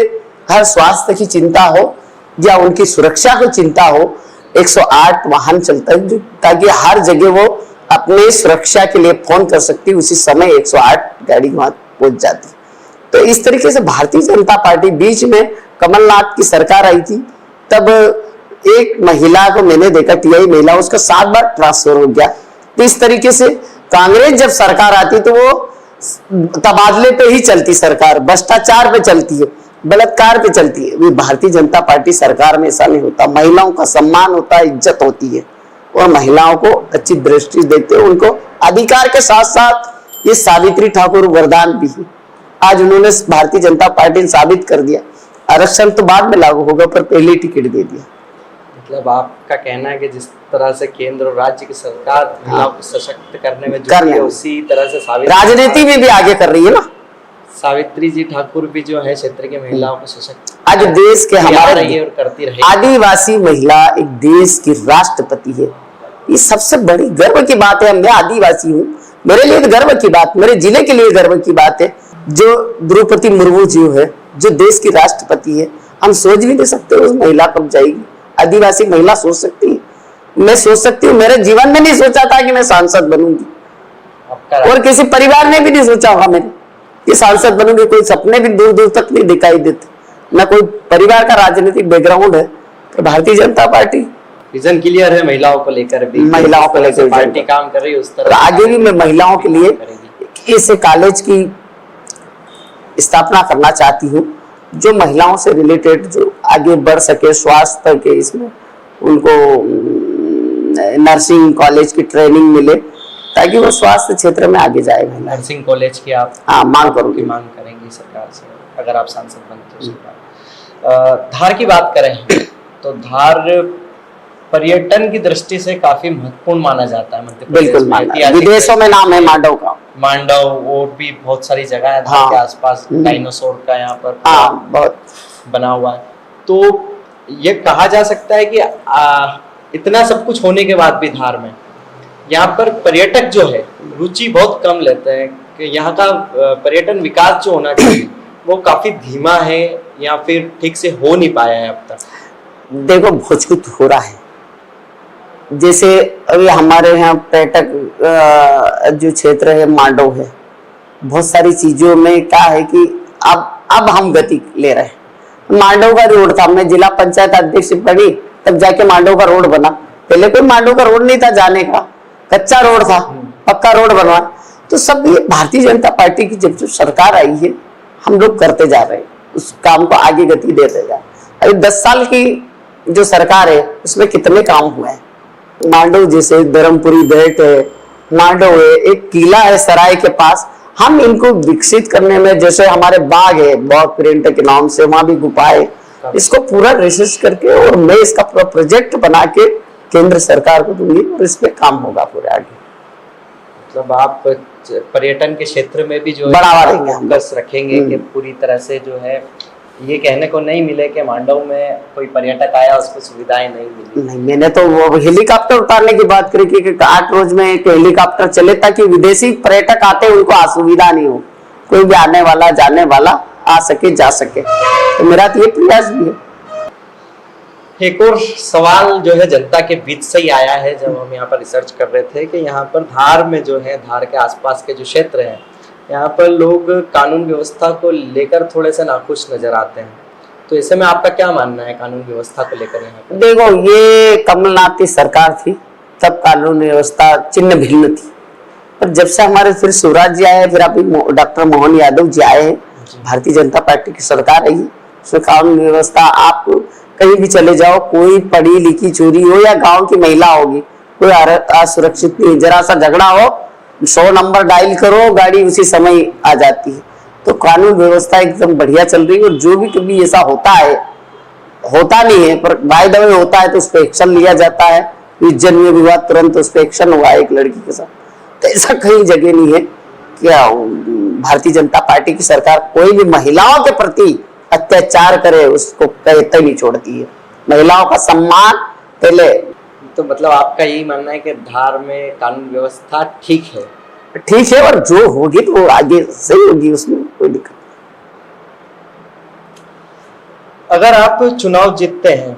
हर स्वास्थ्य की चिंता हो या उनकी सुरक्षा को चिंता हो, 108 वाहन चलता है ताकि हर जगह वो अपने सुरक्षा के लिए फोन कर सकती, उसी समय 108 गाड़ी वहां पहुंच जाती। तो इस तरीके से भारतीय जनता पार्टी, बीच में कमलनाथ की सरकार आई थी, तब एक महिला को मैंने देखा, टीआई महिला, उसका 7 बार ट्रांसफर हो गया। तो इस तरीके से कांग्रेस जब सरकार आती तो वो तबादले पे ही चलती सरकार, भ्रष्टाचार पे चलती है, बलात्कार पे चलती है। भारतीय जनता पार्टी सरकार में ऐसा नहीं होता। महिलाओं का सम्मान होता है, इज्जत होती है, और महिलाओं को अच्छी दृष्टि देते हैं। उनको अधिकार के साथ साथ ये सावित्री ठाकुर वरदान भी है। आज उन्होंने, भारतीय जनता पार्टी ने साबित कर दिया, आरक्षण तो बाद में लागू होगा पर पहले टिकट दे दिया। मतलब आपका कहना है कि जिस तरह से केंद्र और राज्य की सरकार महिलाओं को सशक्त करने में जुटी है, उसी तरह से राजनीति में भी आगे कर रही है ना। सावित्री जी ठाकुर भी जो है क्षेत्र की महिलाओं को सशक्त आज देश के हमारे और करती रही। आदिवासी महिला एक देश की राष्ट्रपति है। ये सबसे बड़ी गर्व की बात है। मैं आदिवासी हूँ, मेरे लिए तो गर्व की बात, मेरे जिले के लिए गर्व की बात है जो द्रौपदी मुर्मू जी है, जो देश की राष्ट्रपति है। हम सोच भी नहीं सकते उस महिला कब जाएगी। आदिवासी महिला सोच सकती है, मैं सोच सकती हूँ। मेरे जीवन में नहीं सोचा था कि मैं सांसद बनूंगी, और किसी परिवार ने भी नहीं सोचा होगा मेरे कि सांसद बनूंगी। कोई सपने भी दूर दूर तक नहीं दिखाई देते, न कोई परिवार का राजनीतिक बैकग्राउंड है। तो Bharatiya Janata party vision clear है महिलाओं को लेकर भी, महिलाओं को लेकर पार्टी काम कर रही है उस तरह। आगे भी मैं महिलाओं के लिए इस कॉलेज की स्थापना करना चाहती हूँ, जो महिलाओं से रिलेटेड जो आगे बढ़ सके, स्वास्थ्य के इसमें उनको नर्सिंग कॉलेज की ट्रेनिंग मिले, ताकि वो स्वास्थ्य क्षेत्र में आगे जाए। नर्सिंग कॉलेज की आप मांग करूंगी, मांग करेंगी सरकार से अगर आप सांसद बनते हो। धार की बात करें तो धार पर्यटन की दृष्टि से काफी महत्वपूर्ण माना जाता है मध्य प्रदेश में। विदेशों में नाम है मांडव का। मांडव और भी बहुत सारी जगह है धार के आसपास, डायनासोर का यहाँ पर बहुत बना हुआ है। तो ये कहा जा सकता है कि इतना सब कुछ होने के बाद भी धार में यहाँ पर पर्यटक जो है रुचि बहुत कम लेते हैं कि यहाँ का पर्यटन विकास जो होना चाहिए वो काफी धीमा है या फिर ठीक से हो नहीं पाया है अब तक। देखो, बहुत कुछ हो रहा है। जैसे अभी हमारे यहाँ पर्यटक जो क्षेत्र है मांडव है, बहुत सारी चीजों में क्या है कि अब हम गति ले रहे हैं। मांडव का रोड था, मैं जिला पंचायत अध्यक्ष बनी तब जाके मांडव का रोड बना। पहले कोई मांडव का रोड नहीं था जाने का, कच्चा रोड था, पक्का रोड बनवा। तो सब ये भारतीय जनता पार्टी की जब सरकार आई है, हम लोग करते जा रहे हैं, उस काम को आगे गति देते जा रहे हैं। अभी 10 साल की जो सरकार है उसमें कितने काम हुए हैं। मांडव जैसे धर्मपुरी बेट है, मांडव है, एक किला है सराय के पास, हम इनको विकसित करने में, जैसे हमारे बाग है बॉग पर्यटक के नाम से, वहां भी गुफा है, इसको पूरा रिसर्च करके और मैं इसका पूरा प्रोजेक्ट बना के केंद्र सरकार को दूंगी और इस पे काम होगा पूरे आगे। मतलब आप पर्यटन के क्षेत्र में भी जो बढ़ावा देंगे, फोकस रखेंगे कि पूरी तरह से जो है ये कहने को नहीं मिले कि मांडव में कोई पर्यटक आया उसको सुविधाएं नहीं मिली। नहीं, मैंने तो वो हेलीकॉप्टर उतारने की बात करी कि 8 रोज में एक हेलीकॉप्टर चले ताकि विदेशी पर्यटक आते उनको असुविधा नहीं हो, कोई भी आने वाला जाने वाला आ सके जा सके। तो मेरा तो ये प्रयास भी है। एक और सवाल जो है जनता के बीच से ही आया है जब हम यहाँ पर रिसर्च कर रहे थे कि यहाँ पर धार में जो है, धार के आसपास के जो क्षेत्र हैं, यहाँ पर लोग कानून व्यवस्था को लेकर थोड़े से नाखुश नजर आते हैं। तो ऐसे में आपका क्या मानना है कानून व्यवस्था को लेकर यहाँ पर? देखो, ये कमलनाथ की सरकार थी तब कानून व्यवस्था चिन्ह भिन्न थी, पर जब से हमारे फिर शिवराज जी आए, फिर अभी डॉक्टर मोहन यादव जी आए हैं, भारतीय जनता पार्टी की सरकार आई, उसमें कानून व्यवस्था, आप कहीं भी चले जाओ, कोई पढ़ी लिखी चोरी हो या गांव की महिला होगी, कोई असुरक्षित नहीं। जरा सा झगड़ा हो, 100 नंबर डायल करो, गाड़ी उसी समय आ जाती है। तो कानून व्यवस्था एकदम बढ़िया चल रही है। और जो भी कभी ऐसा होता है, होता नहीं है पर बाय द वे होता है, तो उस पर एक्शन लिया जाता है। इज्जत में विवाद, तुरंत उस पर एक्शन हुआ एक लड़की के साथ। तो ऐसा कहीं जगह नहीं है। क्या भारतीय जनता पार्टी की सरकार कोई भी महिलाओं के प्रति अत्याचार करे उसको कहते नहीं छोड़ती है। महिलाओं का सम्मान पहले। तो मतलब आपका यही मानना है कि धार में कानून व्यवस्था ठीक है? ठीक है, और जो होगी तो वो आगे सही होगी, उसमें कोई दिक्कत। अगर आप चुनाव जीतते हैं,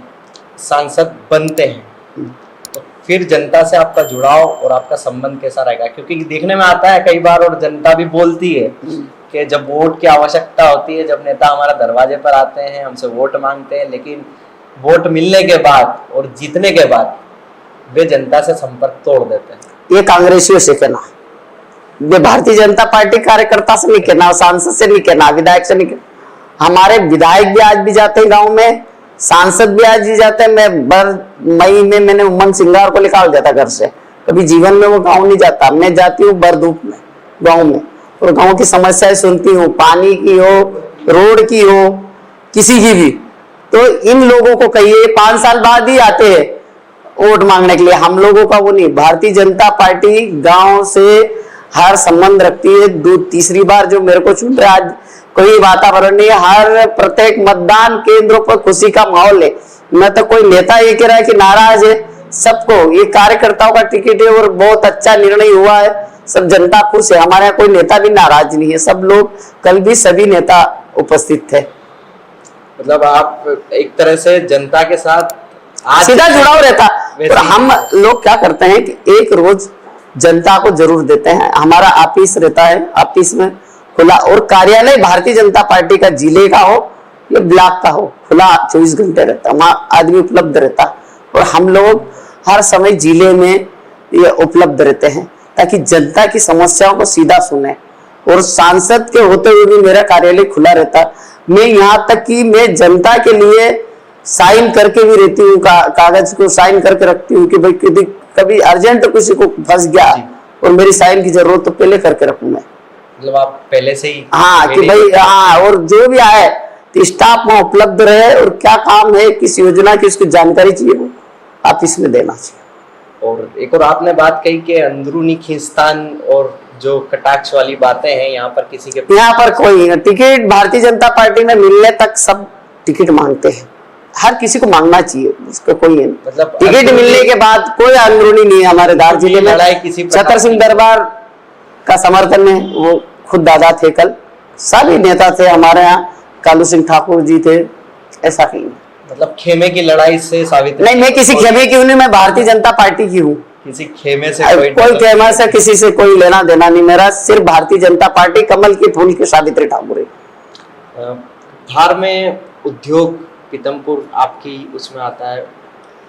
सांसद बनते हैं, तो फिर जनता से आपका जुड़ाव और आपका संबंध कैसा रहेगा? क्योंकि देखने में आता है कई बार, और जनता भी बोलती है कि जब वोट की आवश्यकता होती है, जब नेता हमारा दरवाजे पर आते हैं, हमसे वोट मांगते हैं, लेकिन वोट मिलने के बाद और जीतने के बाद वे जनता से संपर्क तोड़ देते हैं। ये कांग्रेसियों से कहना, वे भारतीय जनता पार्टी कार्यकर्ता से नहीं कहना, सांसद से नहीं कहना, विधायक से नहीं कहना। हमारे विधायक भी आज भी जाते हैं गांव में, सांसद भी आज भी जाते हैं। मैं मई में मैंने उमंग सिंगार को निकाल दिया था घर से, कभी जीवन में वो गांव नहीं जाता। मैं जाती हूँ भर धूप में गांव में, और गांव की समस्याएं सुनती हूँ, पानी की हो, रोड की हो, किसी की भी। तो इन लोगों को कहिए 5 साल बाद ही आते हैं वोट मांगने के लिए, हम लोगों का वो नहीं। भारतीय जनता पार्टी गांव से हर संबंध रखती है। तीसरी बार जो मेरे को चुन रहे, आज कोई वातावरण नहीं है, हर प्रत्येक मतदान केंद्रों पर खुशी का माहौल है। न तो कोई नेता ये कह रहा है कि नाराज है, सबको ये कार्यकर्ताओं का टिकट है और बहुत अच्छा निर्णय हुआ है, सब जनता खुश है। हमारे यहाँ कोई नेता भी नाराज नहीं है, सब लोग, कल भी सभी नेता उपस्थित थे। मतलब आप एक तरह से जनता के साथ सीधा जुड़ाव रहता। और हम लोग क्या करते हैं कि एक रोज जनता को जरूर देते हैं। हमारा ऑफिस रहता है, ऑफिस में खुला, और कार्यालय भारतीय जनता पार्टी का जिले का हो या ब्लॉक का हो, खुला 24 घंटे रहता, वहाँ आदमी उपलब्ध रहता। और हम लोग हर समय जिले में ये उपलब्ध रहते हैं ताकि जनता की समस्याओं को सीधा सुने। और सांसद के होते हुए भी मेरा कार्यालय खुला रहता। मैं यहाँ तक कि मैं जनता के लिए साइन करके भी रहती हूँ, कागज को साइन करके रखती हूँ कि भाई कभी अर्जेंट किसी को फंस गया और मेरी साइन की जरूरत तो पहले करके रखूँ मैं। मतलब आप पहले से ही, हाँ, कि भाई हाँ, और जो भी आए तो स्टाफ वहाँ उपलब्ध रहे, और क्या काम है, किस योजना की उसकी जानकारी चाहिए वो ऑफिस में देना चाहिए। और एक और आपने बात कही कि अंदरूनी खींचतान और जो कटाक्ष वाली बातें हैं, यहाँ पर किसी के, यहाँ पर कोई टिकट भारतीय जनता पार्टी में मिलने तक सब टिकट मांगते हैं, हर किसी को मांगना चाहिए, उसको कोई है। मतलब टिकट मिलने के बाद कोई अंदरूनी नहीं है हमारे धार जिले में। लड़ाई किसी छतर सिंह दरबार का समर्थन है, वो खुद दादा थे, कल सभी नेता थे हमारे यहाँ, कालू सिंह ठाकुर जी थे, ऐसा कहीं। मतलब खेमे की लड़ाई से साबित नहीं, मैं किसी खेमे की हूँ नहीं, मैं भारतीय जनता पार्टी की हूँ। किसी खेमे से कोई खेमे से किसी से कोई लेना देना नहीं, मेरा सिर्फ भारतीय जनता पार्टी, कमल की फूल की सावित्री ठाकुर है। धार में उद्योग पीतमपुर आपकी उसमें आता है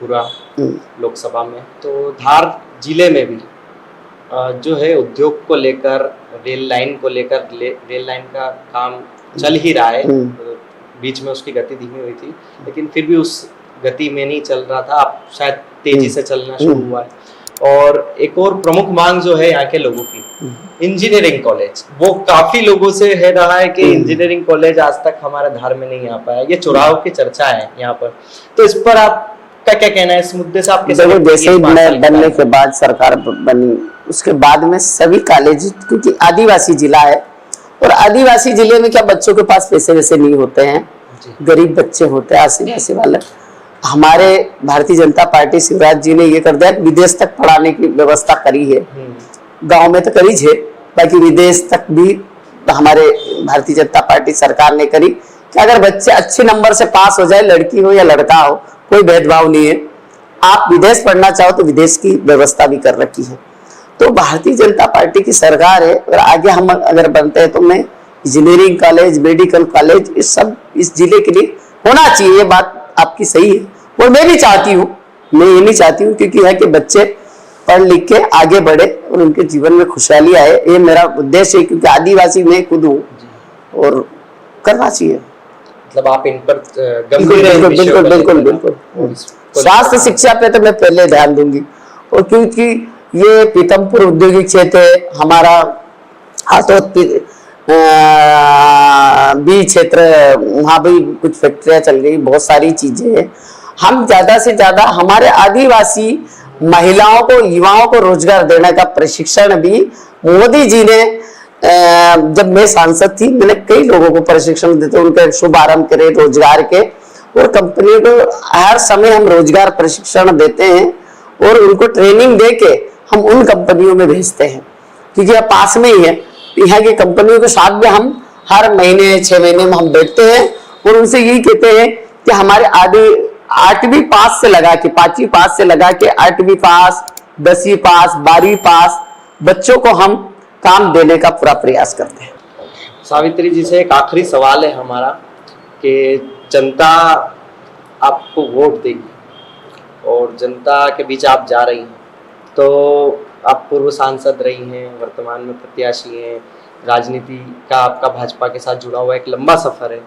पूरा लोकसभा में, तो धार जिले में भी जो है उद्योग को लेकर, रेल लाइन को लेकर, रेल लाइन का काम चल ही रहा है। बीच में उसकी गति धीमी हुई थी, लेकिन फिर भी उस गति में नहीं चल रहा था, अब शायद तेजी से चलना शुरू हुआ है। और एक और प्रमुख मांग जो है यहाँ के लोगों की, इंजीनियरिंग कॉलेज, वो काफी लोगों से है रहा है कि इंजीनियरिंग कॉलेज आज तक हमारे धार में नहीं आ पाया। ये चुनाव की चर्चा है यहाँ पर, तो इस पर आपका क्या कहना है? इस मुद्दे से आपके जैसे ही बनने के बाद सरकार बनी, उसके बाद में सभी कॉलेज, क्योंकि आदिवासी जिला है और आदिवासी जिले में क्या बच्चों के पास पैसे वैसे नहीं होते हैं, गरीब बच्चे होते हैं आदिवासी वाले। हमारे भारतीय जनता पार्टी शिवराज जी ने ये कर दिया, विदेश तक पढ़ाने की व्यवस्था करी है। गांव में तो करी है, बाकी विदेश तक भी हमारे भारतीय जनता पार्टी सरकार ने करी कि अगर बच्चे अच्छे नंबर से पास हो जाए, लड़की हो या लड़का हो, कोई भेदभाव नहीं है। आप विदेश पढ़ना चाहो तो विदेश की व्यवस्था भी कर रखी है। तो भारतीय जनता पार्टी की सरकार है, और आगे हम अगर बनते हैं तो मैं इंजीनियरिंग कॉलेज, मेडिकल कॉलेज, इस सब इस जिले के लिए होना चाहिए। ये बात आपकी सही है, और मैं भी चाहती हूँ, मैं ये नहीं चाहती हूँ क्योंकि है कि बच्चे पढ़ लिख के आगे बढ़े और उनके जीवन में खुशहाली आए, ये मेरा उद्देश्य है। क्योंकि आदिवासी मैं खुद हूँ और करना चाहिए। मतलब आप इन पर बिल्कुल बिल्कुल बिल्कुल स्वास्थ्य शिक्षा पे तो मैं पहले ध्यान दूंगी, और क्योंकि ये पीतमपुर औद्योगिक क्षेत्र है हमारा, हाथोद भी क्षेत्र, वहाँ भी कुछ फैक्ट्रियाँ चल गई, बहुत सारी चीजें हैं। हम ज्यादा से ज्यादा हमारे आदिवासी महिलाओं को, युवाओं को रोजगार देने का प्रशिक्षण भी मोदी जी ने जब मैं सांसद थी मैंने कई लोगों को प्रशिक्षण देते, उनके शुभारंभ करे रोजगार के, और कंपनी को हर समय हम रोजगार प्रशिक्षण देते हैं और उनको ट्रेनिंग दे के हम उन कंपनियों में भेजते हैं, क्योंकि यह पास में ही है। यहाँ की कंपनियों के साथ भी हम हर महीने 6 महीने में हम बैठते हैं और उनसे यही कहते हैं कि हमारे आदि 8वीं पास से लगा के 5वीं पास से लगा के 8वीं पास, 10वीं पास, 12वीं पास बच्चों को हम काम देने का पूरा प्रयास करते हैं। सावित्री जी से एक आखिरी सवाल है हमारा कि जनता आपको वोट देगी और जनता के बीच आप जा रही हैं, तो आप पूर्व सांसद रही हैं, वर्तमान में प्रत्याशी हैं, राजनीति का आपका भाजपा के साथ जुड़ा हुआ एक लंबा सफर है,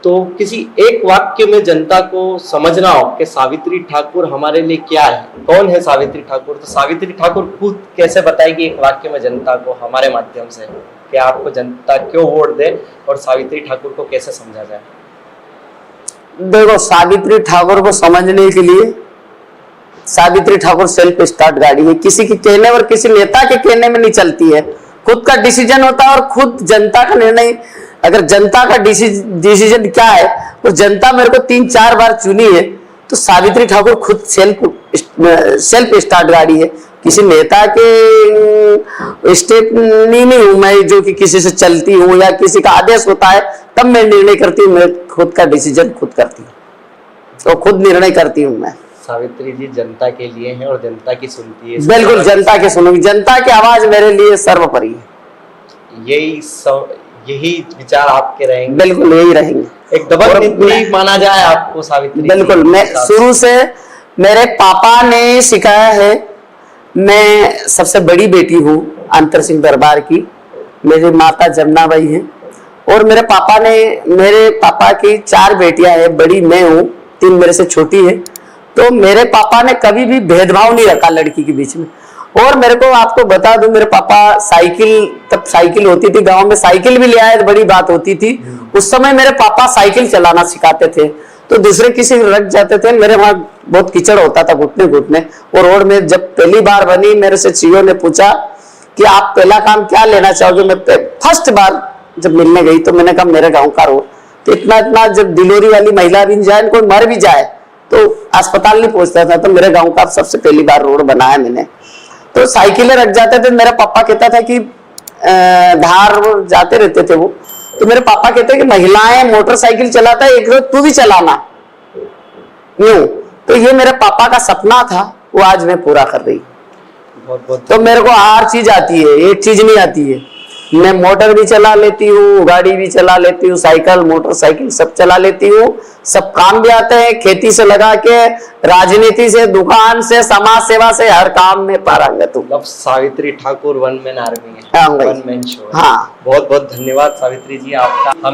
तो किसी एक वाक्य में जनता को समझना हो कि सावित्री ठाकुर हमारे लिए क्या है, कौन है सावित्री ठाकुर, तो सावित्री ठाकुर खुद कैसे बताएगी एक वाक्य में जनता को हमारे माध्यम से कि आपको जनता क्यों वोट दे और सावित्री ठाकुर को कैसे समझा जाए? देखो, सावित्री ठाकुर को समझने के लिए सावित्री ठाकुर सेल्फ स्टार्ट गाड़ी है, किसी के कहने और किसी नेता के कहने में नहीं चलती है, खुद का डिसीजन होता है और खुद जनता का निर्णय। अगर जनता का डिसीजन क्या है, तो जनता मेरे को 3-4 बार चुनी है, तो सावित्री ठाकुर खुद सेल्फ स्टार्ट गाड़ी है, किसी नेता के स्टेप नहीं हूं मैं जो कि किसी से चलती हूँ या किसी का आदेश होता है तब मैं निर्णय करती हूँ। मैं खुद का डिसीजन खुद करती हूँ, तो खुद निर्णय करती हूँ मैं। सावित्री जी जनता के लिए हैं और जनता की सुनती है। बिल्कुल, जनता के सुनूंगी, जनता की आवाज मेरे लिए सर्वोपरि है। यही विचार आपके रहेंगे? बिल्कुल यही रहेंगे। एक दबंग नीति माना जाए आपको सावित्री? बिल्कुल, मैं शुरू से मेरे पापा ने सिखाया है। मैं सबसे बड़ी बेटी हूँ अंतर सिंह दरबार की, मेरी माता जमुनाबाई है और मेरे पापा की 4 बेटियां हैं, बड़ी मैं हूँ, 3 मेरे से छोटी है। तो मेरे पापा ने कभी भी भेदभाव नहीं रखा लड़की के बीच में। और मेरे को आपको बता दूं, मेरे पापा तब साइकिल होती थी गांव में, साइकिल भी ले आए तो बड़ी बात होती थी। उस समय मेरे पापा साइकिल चलाना सिखाते थे, तो दूसरे किसी रख जाते थे, मेरे वहां बहुत कीचड़ होता था घुटने घुटने। और रोड में जब पहली बार बनी, मेरे से सीईओ ने पूछा कि आप पहला काम क्या लेना चाहोगे। मैं फर्स्ट बार जब मिलने गई तो मैंने कहा मेरे गाँव का रोड। तो इतना जब डिलीवरी वाली महिला भी जाए, कोई मर भी जाए तो अस्पताल नहीं पहुंचता था, तो मेरे गांव का सबसे पहली बार रोड बनाया मैंने। तो साइकिलें रख जाते थे, मेरा पापा कहता था कि धार जाते रहते थे वो, तो मेरे पापा कहते कि महिलाएं मोटरसाइकिल चलाता है, एक रोज तू भी चलाना यूं। तो ये मेरे पापा का सपना था, वो आज मैं पूरा कर रही। तो मेरे को हर चीज आती है, एक चीज नहीं आती है। मैं मोटर भी चला लेती हूँ, गाड़ी भी चला लेती हूँ, साइकिल मोटरसाइकिल सब चला लेती हूँ, सब काम भी आते हैं, खेती से लगा के राजनीति से, दुकान से, समाज सेवा से, हर काम में पारंगत हूँ। अब Savitri Thakur one man army है, हाँ, वन मैन शो। हाँ, बहुत बहुत धन्यवाद सावित्री जी आपका।